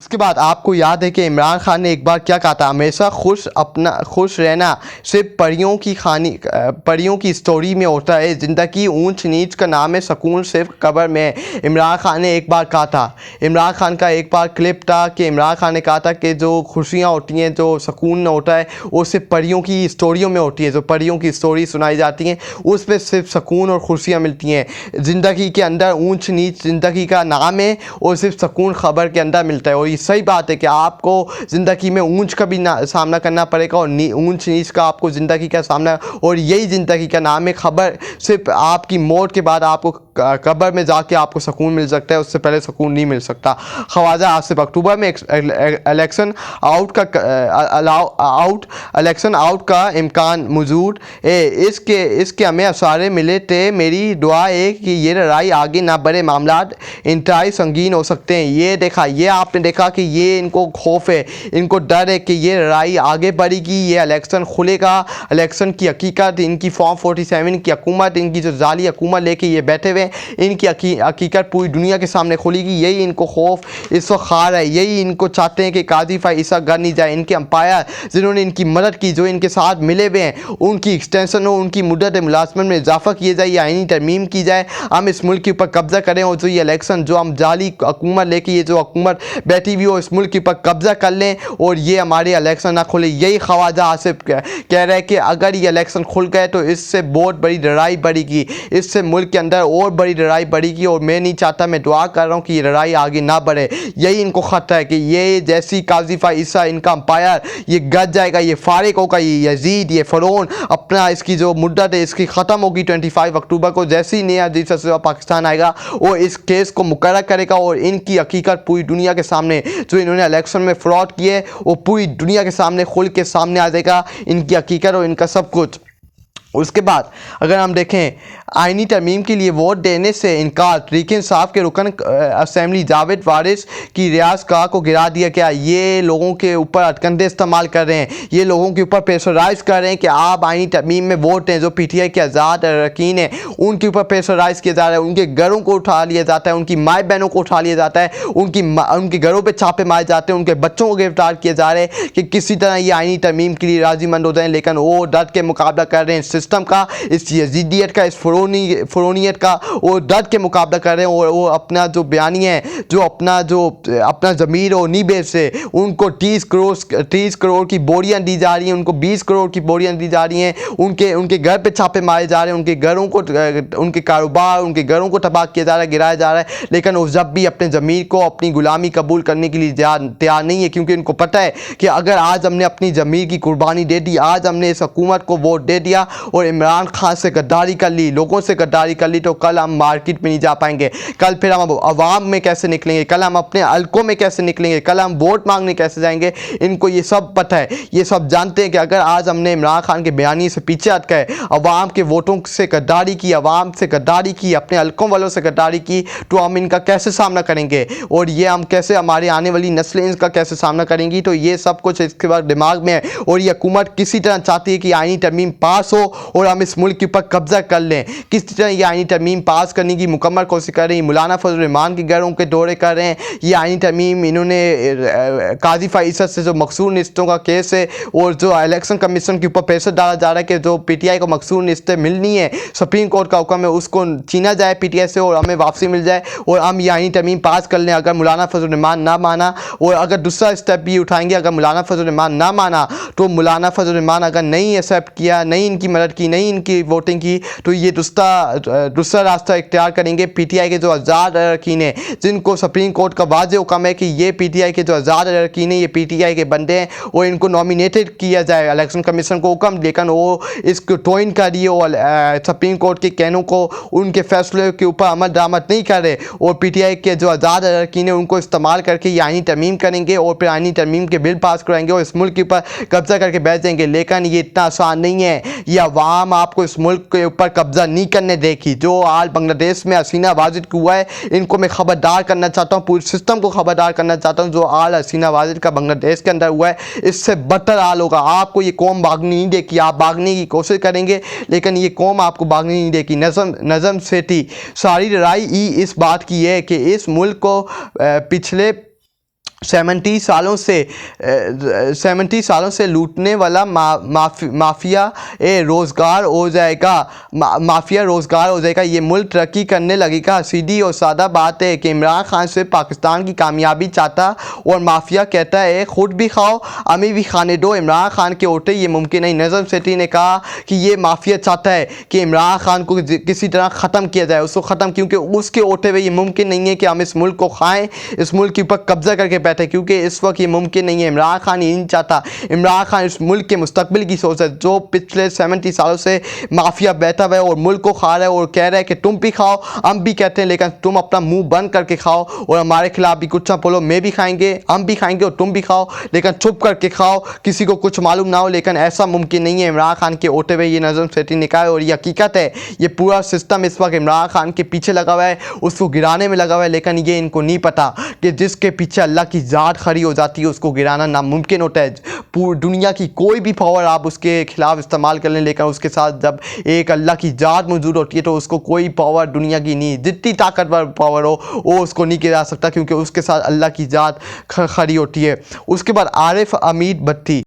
इसके बाद आपको याद है कि इमरान खान ने एक बार क्या कहा था, हमेशा खुश रहना सिर्फ परियों की स्टोरी में होता है, ज़िंदगी ऊंच नीच का नाम है, सुकून सिर्फ कब्र में है। इमरान खान ने एक बार कहा था। इमरान खान का एक बार क्लिप था कि इमरान खान ने कहा था कि जो खुशियाँ होती हैं, जो सुकून होता है, वो सिर्फ परियों की स्टोरियों में होती है। जो परियों की स्टोरी सुनाई जाती हैं उस पर सिर्फ सुकून और खुशियाँ मिलती हैं। ज़िंदगी के अंदर ऊंच नीच ज़िंदगी का नाम है और सिर्फ सुकून खबर के अंदर मिलता है। और ये सही बात है कि आपको ज़िंदगी में ऊंच का भी सामना करना पड़ेगा और ऊंच नीच का आपको ज़िंदगी का सामना, और यही ज़िंदगी का नाम है। खबर सिर्फ आपकी मौत के बाद आपको कब्र में जाके आपको सुकून मिल सकता है, उससे पहले सुकून नहीं मिल सकता। ख्वाजा आसिफ अक्टूबर में इलेक्शन आउट का इम्कान मौजूद है। इसके हमें असारे मिले थे। मेरी दुआ है कि ये लड़ाई आगे ना बढ़े, मामला इंतहाई संगीन हो सकते हैं। ये आपने देखा कि ये इनको खौफ है, इनको डर है कि ये लड़ाई आगे बढ़ेगी, ये इलेक्शन खुलेगा। इलेक्शन की हकीकत, इनकी फॉर्म 47 की हुकूमत, इनकी जो जाली हुकूमत लेके ये बैठे हुए, इनकी हकीकत पूरी दुनिया के सामने खुलेगी। यही इनको खौफ इस वक्त खार है। यही इनको चाहते हैं कि काजी फ़ाइसा घर नहीं जाए। इनके अंपायर जिन्होंने इनकी मदद की, जो इनके साथ मिले हुए हैं, उनकी एक्सटेंशन हो, उनकी मुद्दत मुलाजमत में इजाफा किया जाए, या आईनी तरमीम की जाए, हम इस मुल्क के ऊपर कब्ज़ा करें और जो ये इलेक्शन, जो हम जाली हुकूमत लेके ये जो हुकूमत बैठी हुई हो, इस मुल्क के ऊपर कब्ज़ा कर लें और ये हमारे इलेक्शन ना खुले। यही ख्वाजा आसिफ कह रहे हैं कि अगर ये इलेक्शन खुल गए तो इससे बहुत बड़ी लड़ाई बढ़ेगी, इससे मुल्क के अंदर और बड़ी लड़ाई बढ़ेगी। और मैं नहीं चाहता, मैं दुआ कर रहा हूँ कि ये लड़ाई आगे ना बढ़े। यही इनको खतरा है कि ये जैसी काजी फ़ाइसा इनका अंपायर ये गज जाएगा, ये फारिग होगा, ये यजीद, ये फ़िरौन अपना इसकी जो मुद्दत है इसकी ख़त्म होगी 25 अक्टूबर को। जैसे ही नया अजीज सदर पाकिस्तान आएगा वो इस केस को मुकर्रर करेगा और इनकी हकीकत पूरी दुनिया के सामने, जो इन्होंने इलेक्शन में फ्रॉड किए, वो पूरी दुनिया के सामने खुल के सामने आ जाएगा, इनकी हकीकत और इनका सब कुछ। उसके बाद अगर हम देखें, आइनी तरमीम के लिए वोट देने से इनकार, तहरीक इंसाफ के रुकन असम्बली जावेद वारिस की रियाज का को गिरा दिया गया। ये लोगों के ऊपर अटकंदे इस्तेमाल कर रहे हैं, ये लोगों के ऊपर प्रेशराइज कर रहे हैं कि आप आइनी तरमीम में वोट दें। जो PTI के आज़ाद अरकान हैं उनके ऊपर प्रेशराइज किया जा रहा है, उनके घरों को उठा लिया जाता है, उनकी माए बहनों को उठा लिया जाता है, उनके घरों पर छापे मारे जाते हैं, उनके बच्चों को गिरफ्तार किए जा रहे हैं कि किसी तरह ये आइनी तरमीम के लिए राजीमंद हो जाएँ। लेकिन वो डट के मुकाबला कर रहे हैं सिस्टम का, इस यजीदियत का, इस फ़िरौनियत का, वो डट के मुकाबला कर रहे हैं। और वो अपना जो बयानी है, जो अपना ज़मीर हो नहीं बेच से, उनको 30 करोड़ की बोरियां दी जा रही हैं, उनको 20 करोड़ की बोरियां दी जा रही हैं, उनके घर पे छापे मारे जा रहे हैं, उनके घरों को, उनके कारोबार, उनके घरों को तबाह किया जा रहा है, गिराया जा रहा है। लेकिन वो जब भी अपने ज़मीर को, अपनी गुलामी कबूल करने के लिए तैयार नहीं है, क्योंकि इनको पता है कि अगर आज हमने अपनी ज़मीर की कुर्बानी दे दी, आज हमने इस हुकूमत को वोट दे दिया और इमरान खान से गद्दारी कर ली, लोगों से गद्दारी कर ली, तो कल हम मार्केट में नहीं जा पाएंगे, कल फिर हम अवाम में कैसे निकलेंगे, कल हम अपने हलकों में कैसे निकलेंगे, कल हम वोट मांगने कैसे जाएंगे। इनको ये सब पता है, ये सब जानते हैं कि अगर आज हमने इमरान खान के बयानी से पीछे हट गए, अवाम के वोटों से गद्दारी की, अवाम से गद्दारी की, अपने हलकों वालों से गद्दारी की, तो हम इनका कैसे सामना करेंगे और ये हम कैसे, हमारी आने वाली नस्लें इसका कैसे सामना करेंगी। तो ये सब कुछ इसके बाद दिमाग में है। और ये हुकूमत किसी तरह चाहती है कि आईनी तरमीम पास हो और हम इस मुल्क के ऊपर कब्जा कर लें। किस तरह ये आईनी तरमीम पास करने की मुकम्मल कोशिश कर रही है। मौलाना फजल रहमान के घरों के दौरे कर रहे हैं। ये आईनी तरमीम इन्होंने काजी फ़ाइसा से जो मकसूर निश्तों का केस है और जो इलेक्शन कमीशन के ऊपर प्रेशर डाला जा रहा है कि जो PTI को मकसूर निश्तें मिलनी है, सुप्रीम कोर्ट का हुक्म है, उसको छीना जाए PTI से और हमें वापसी मिल जाए और हम ये आईनी तरमीम पास कर लें। अगर मौलाना फजल रहमान ना माना, और अगर दूसरा स्टेप भी उठाएंगे, अगर मौलाना फजल रहमान ना माना, तो मौलाना फजल रहमान अगर नहीं एक्सेप्ट किया, नहीं इनकी मदद की, नहीं इनकी वोटिंग की, तो ये दूसरा रास्ता इख्तियार करेंगे। PTI के जो आज़ाद अरकान हैं, जिनको सुप्रीम कोर्ट का वाज़ेह हुक्म है कि ये PTI के जो आज़ाद अरकान हैं, ये PTI के बंदे हैं और इनको नॉमिनेटेड किया जाए, इलेक्शन कमीशन को हुक्म, लेकिन वो इसको टोइन कर रही है और सुप्रीम कोर्ट के कहनों को, उनके फैसले के ऊपर अमल दरामद नहीं कर रहे और PTI के जो आज़ाद अरकान हैं उनको इस्तेमाल करके ये आईनी तरमीम करेंगे और फिर आईनी तरमीम के बिल पास कराएंगे और इस मुल्क के ऊपर कब्जा करके बैठ जाएंगे। लेकिन ये इतना आसान नहीं है। ये अवाम आपको इस मुल्क के ऊपर कब्जा नहीं करने देगी। जो हाल बांग्लादेश में हसीना वाजिद को हुआ है, इनको मैं खबरदार करना चाहता हूँ, पूरे सिस्टम को खबरदार करना चाहता हूँ। जो हाल हसीना वाजिद का बांग्लादेश के अंदर हुआ है, इससे बदतर हाल होगा। आपको ये कौम भागने नहीं देगी, आप भागने की कोशिश करेंगे लेकिन ये कौम आपको भागने नहीं देगी। नज़म सेठी, सारी लड़ाई इस बात की है कि इस मुल्क को पिछले 70 सालों से लूटने वाला माफिया रोज़गार हो जाएगा। माफिया रोज़गार हो जाएगा। ये मुल्क तरक्की करने लगेगा। सीधी और सादा बात है कि इमरान खान से पाकिस्तान की कामयाबी चाहता और माफिया कहता है खुद भी खाओ हमें भी खाने दो। इमरान खान के होते ये मुमकिन नहीं। नज़म सेठी ने कहा कि ये माफिया चाहता है कि इमरान खान को किसी तरह ख़त्म किया जाए, उसको ख़त्म, क्योंकि उसके होते हुए ये मुमकिन नहीं है कि हम इस मुल्क को खाएँ, इस मुल्क के ऊपर कब्जा करके बैठे, क्योंकि इस वक्त ये मुमकिन नहीं है। इमरान खान ये नहीं चाहता। इमरान खान इस मुल्क के मुस्तकबिल की सोच है। जो पिछले 70 सालों से माफिया बैठा हुआ है और मुल्क को खा रहा है और कह रहा है कि तुम भी खाओ हम भी कहते हैं, लेकिन तुम अपना मुंह बंद करके खाओ और हमारे खिलाफ भी कुछ ना बोलो। मैं भी खाएंगे, हम भी खाएंगे और तुम भी खाओ, लेकिन चुप करके खाओ, किसी को कुछ मालूम ना हो। लेकिन ऐसा मुमकिन नहीं है। इमरान खान के होते हुए ये नज़म सेठी ने कहा है और ये हकीकत है। ये पूरा सिस्टम इस वक्त इमरान खान के पीछे लगा हुआ है, उसको गिराने में लगा हुआ है, लेकिन ये इनको नहीं पता कि जिसके पीछे अल्लाह की ज़ात खड़ी हो जाती है उसको गिराना नामुमकिन होता है। पूरी दुनिया की कोई भी पावर आप उसके खिलाफ इस्तेमाल कर लें, लेकिन उसके साथ जब एक अल्लाह की ज़ात मौजूद होती है तो उसको कोई पावर दुनिया की नहीं, जितनी ताकतवर पावर हो वो उसको नहीं गिरा सकता, क्योंकि उसके साथ अल्लाह की ज़ात खड़ी होती है। उसके बाद आरिफ हमीद भट्टी।